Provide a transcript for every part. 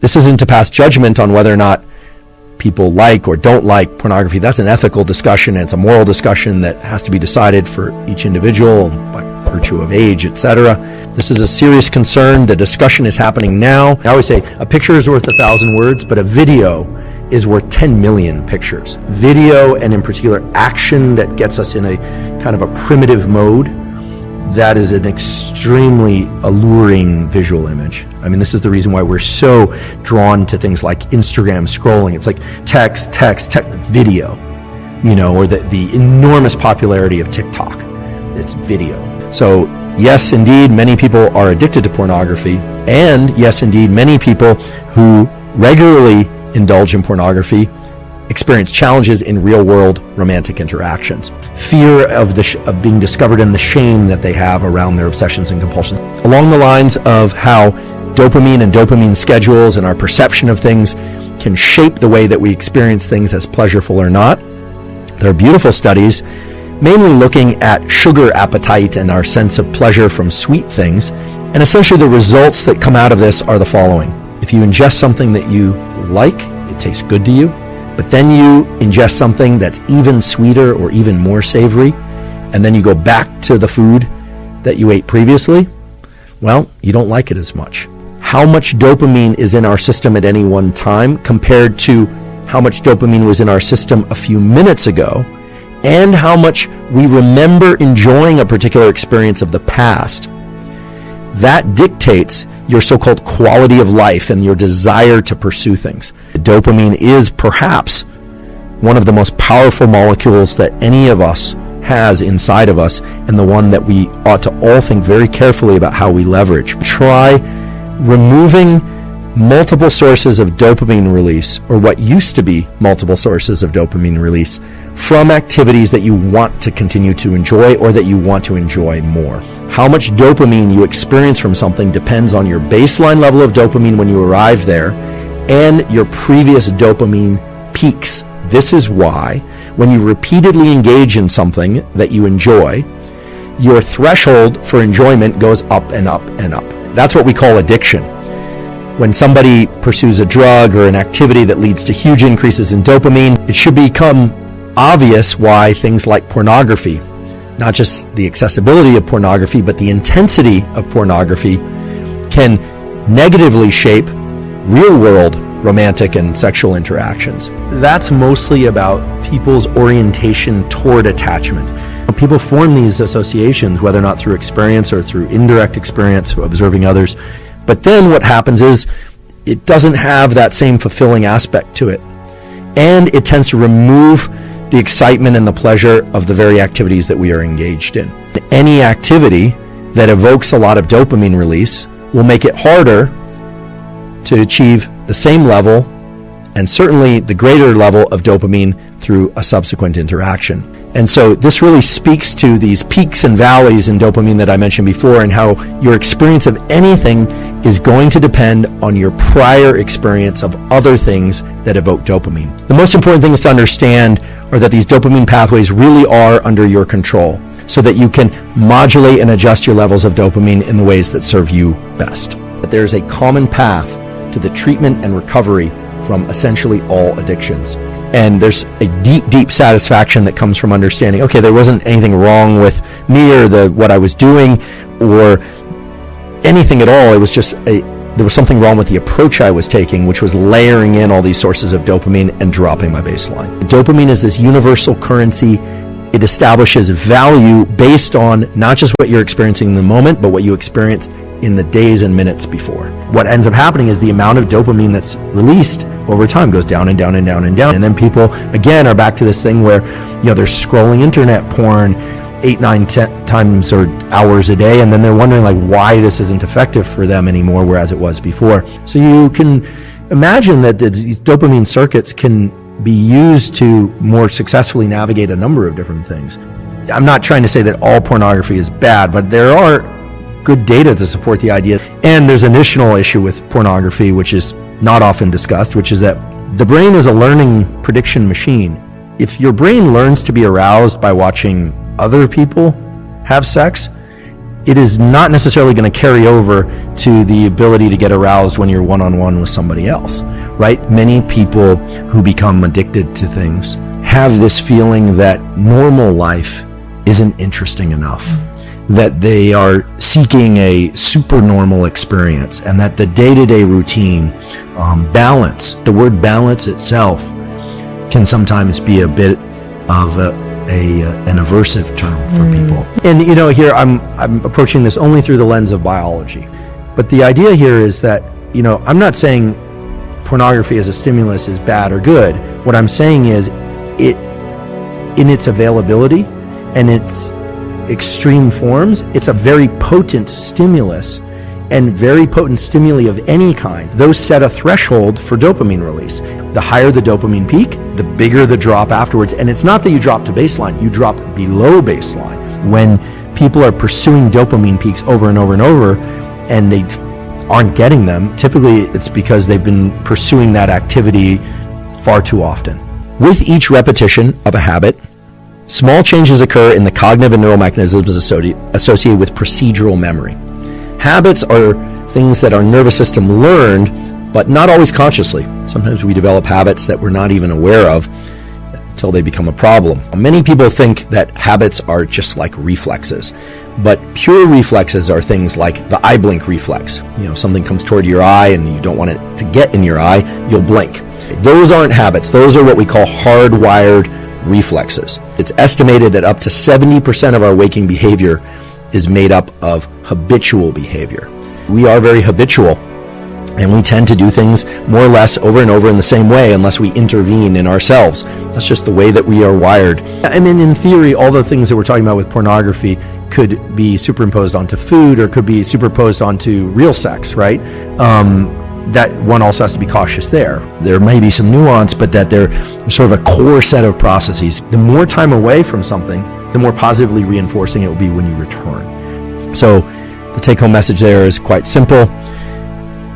This isn't to pass judgment on whether or not people like or don't like pornography. That's an ethical discussion, and it's a moral discussion that has to be decided for each individual by virtue of age, etc. This is a serious concern. The discussion is happening now. I always say a picture is worth 1,000 words, but a video is worth 10 million pictures. Video, and in particular action that gets us in a kind of a primitive mode, that is an extremely alluring visual image. I mean, this is the reason why we're so drawn to things like Instagram scrolling. It's like text, video, or the enormous popularity of TikTok. It's video. So yes, indeed, many people are addicted to pornography. And yes, indeed, many people who regularly indulge in pornography experience challenges in real-world romantic interactions. Fear of being discovered and the shame that they have around their obsessions and compulsions. Along the lines of how dopamine and dopamine schedules and our perception of things can shape the way that we experience things as pleasurable or not. There are beautiful studies mainly looking at sugar appetite and our sense of pleasure from sweet things. And essentially the results that come out of this are the following. If you ingest something that you like, it tastes good to you, but then you ingest something that's even sweeter or even more savory, and then you go back to the food that you ate previously, well, you don't like it as much. How much dopamine is in our system at any one time compared to how much dopamine was in our system a few minutes ago, and how much we remember enjoying a particular experience of the past, that dictates your so-called quality of life and your desire to pursue things. Dopamine is perhaps one of the most powerful molecules that any of us has inside of us, and the one that we ought to all think very carefully about how we leverage. Try removing multiple sources of dopamine release, or what used to be multiple sources of dopamine release, from activities that you want to continue to enjoy or that you want to enjoy more. How much dopamine you experience from something depends on your baseline level of dopamine when you arrive there and your previous dopamine peaks. This is why when you repeatedly engage in something that you enjoy, your threshold for enjoyment goes up and up and up. That's what we call addiction. When somebody pursues a drug or an activity that leads to huge increases in dopamine, it should become obvious why things like pornography, not just the accessibility of pornography, but the intensity of pornography, can negatively shape real-world romantic and sexual interactions. That's mostly about people's orientation toward attachment. People form these associations, whether or not through experience or through indirect experience, observing others. But then what happens is it doesn't have that same fulfilling aspect to it. And it tends to remove the excitement and the pleasure of the very activities that we are engaged in. Any activity that evokes a lot of dopamine release will make it harder to achieve the same level, and certainly the greater level of dopamine through a subsequent interaction. And so this really speaks to these peaks and valleys in dopamine that I mentioned before, and how your experience of anything is going to depend on your prior experience of other things that evoke dopamine. The most important things to understand are that these dopamine pathways really are under your control, so that you can modulate and adjust your levels of dopamine in the ways that serve you best. That there's a common path to the treatment and recovery from essentially all addictions. And there's a deep, deep satisfaction that comes from understanding, okay, there wasn't anything wrong with me or what I was doing or anything at all. It was just there was something wrong with the approach I was taking, which was layering in all these sources of dopamine and dropping my baseline. Dopamine is this universal currency. It establishes value based on not just what you're experiencing in the moment, but what you experienced in the days and minutes before. What ends up happening is the amount of dopamine that's released over time goes down and down and down and down. And then people, again, are back to this thing where, they're scrolling internet porn 8, 9, 10 times or hours a day, and then they're wondering why this isn't effective for them anymore, whereas it was before. So you can imagine that these dopamine circuits can be used to more successfully navigate a number of different things. I'm not trying to say that all pornography is bad, but there are good data to support the idea. And there's an additional issue with pornography, which is not often discussed, which is that the brain is a learning prediction machine. If your brain learns to be aroused by watching other people have sex, it is not necessarily going to carry over to the ability to get aroused when you're one-on-one with somebody else, right? Many people who become addicted to things have this feeling that normal life isn't interesting enough, that they are seeking a supernormal experience, and that the day-to-day routine, balance, the word balance itself can sometimes be a bit of an aversive term for people. And here I'm approaching this only through the lens of biology. But the idea here is that, I'm not saying pornography as a stimulus is bad or good. What I'm saying is it, in its availability and its extreme forms, it's a very potent stimulus, and very potent stimuli of any kind. Those set a threshold for dopamine release. The higher the dopamine peak, the bigger the drop afterwards. And it's not that you drop to baseline, you drop below baseline. When people are pursuing dopamine peaks over and over and over, and they aren't getting them, typically it's because they've been pursuing that activity far too often. With each repetition of a habit, small changes occur in the cognitive and neural mechanisms associated with procedural memory. Habits are things that our nervous system learned, but not always consciously. Sometimes we develop habits that we're not even aware of until they become a problem. Many people think that habits are just like reflexes, but pure reflexes are things like the eye blink reflex. Something comes toward your eye and you don't want it to get in your eye, you'll blink. Those aren't habits. Those are what we call hardwired reflexes. It's estimated that up to 70% of our waking behavior is made up of habitual behavior. We are very habitual, and we tend to do things more or less over and over in the same way unless we intervene in ourselves. That's just the way that we are wired. I mean, in theory, all the things that we're talking about with pornography could be superimposed onto food, or could be superimposed onto real sex, right? That one also has to be cautious there. There may be some nuance, but that they're sort of a core set of processes. The more time away from something, the more positively reinforcing it will be when you return. So the take-home message there is quite simple.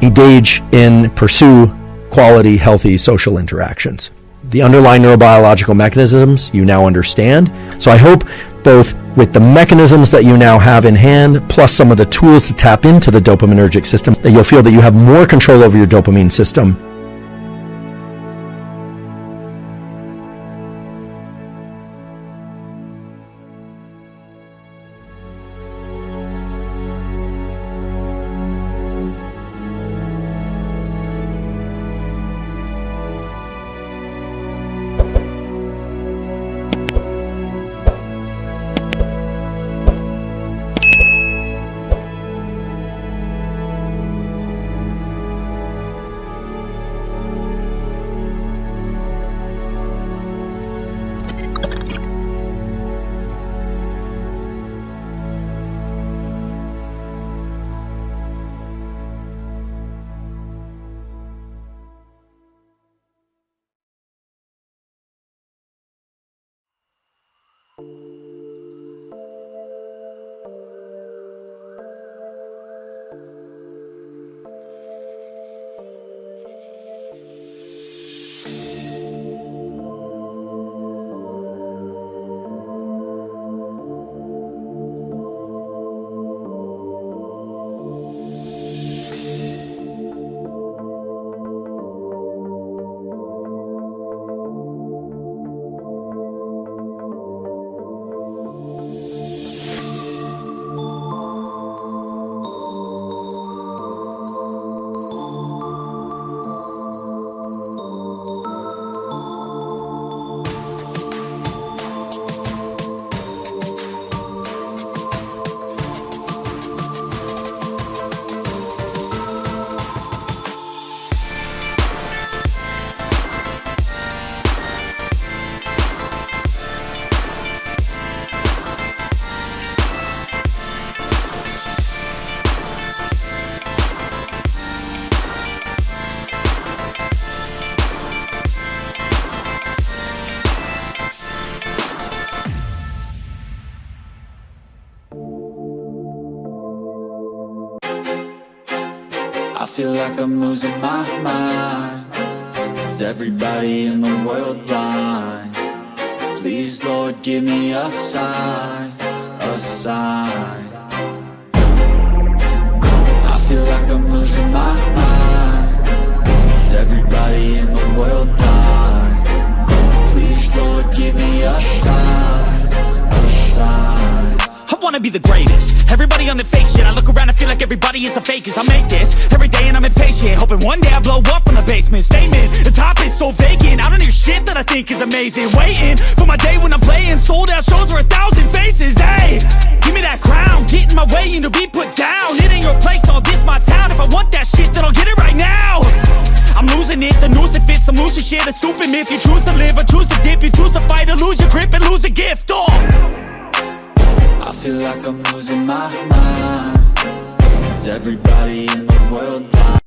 Engage in, pursue quality, healthy social interactions. The underlying neurobiological mechanisms you now understand. So I hope both with the mechanisms that you now have in hand, plus some of the tools to tap into the dopaminergic system, that you'll feel that you have more control over your dopamine system. I feel like I'm losing my mind. Is everybody in the world blind? Please, Lord, give me a sign, a sign. I'm losing my mind. Is everybody in the world blind? Please, Lord, give me a sign, a sign. I wanna be the greatest. Everybody on the fake shit. I look around and feel like everybody is the fakest. I make this every day and I'm impatient, hoping one day I blow up from the basement. Statement, the top is so vacant. I don't hear shit that I think is amazing. Waiting for my day when I'm playing sold out shows for 1,000 faces. Hey, give me that crown, get in my way and to be put down. It ain't your place, no, this my town. If I want that shit, then I'll get it right now. I'm losing it, the noose it fits, some losing shit, a stupid myth. You choose to live or choose to dip, you choose to fight or lose your grip and lose a gift. I feel like I'm losing my mind. Is everybody in the world blind?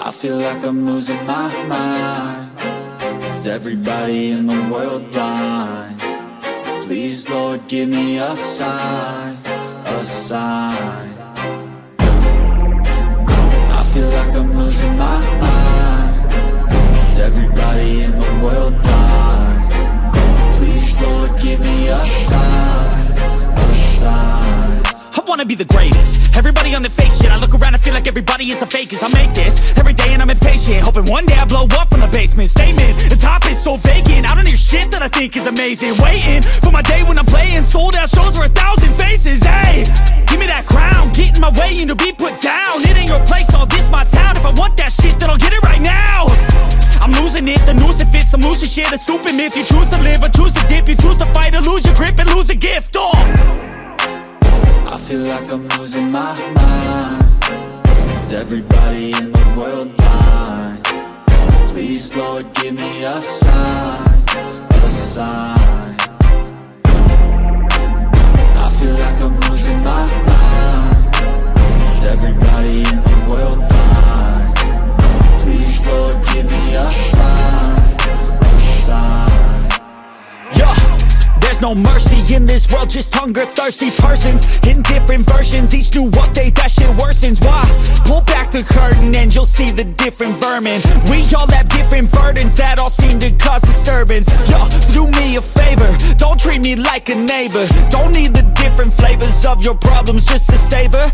I feel like I'm losing my mind. Is everybody in the world blind? Please, Lord, give me a sign, a sign. I feel like I'm losing my mind. Is everybody in the world blind? Please, Lord, give me a sign, a sign. I wanna be the greatest. Everybody on the fake shit. I look around and feel like everybody is the fakest. I make this every day and I'm impatient, hoping one day I blow up from the basement. Statement, the top is so vacant. I don't hear shit that I think is amazing. Waiting for my day when I'm playing sold out shows for 1,000 faces. Hey, give me that crown, get in my way and to be put down. It ain't your place, no, this my town. If I want that shit, then I'll get it right now. I'm losing it, the noose it fits, some losing shit, a stupid myth. You choose to live or choose to dip, you choose to fight or lose your grip and lose a gift. I feel like I'm losing my mind. Is everybody in the world blind? Please, Lord, give me a sign, a sign. I feel like I'm losing my mind. Is everybody in the world blind? Please, Lord, give me a sign, a sign. Yeah. There's no mercy in this world, just hunger-thirsty persons in different versions, each new update, that shit worsens. Why? Pull back the curtain and you'll see the different vermin. We all have different burdens that all seem to cause disturbance. Yo, so do me a favor, don't treat me like a neighbor. Don't need the different flavors of your problems just to savor.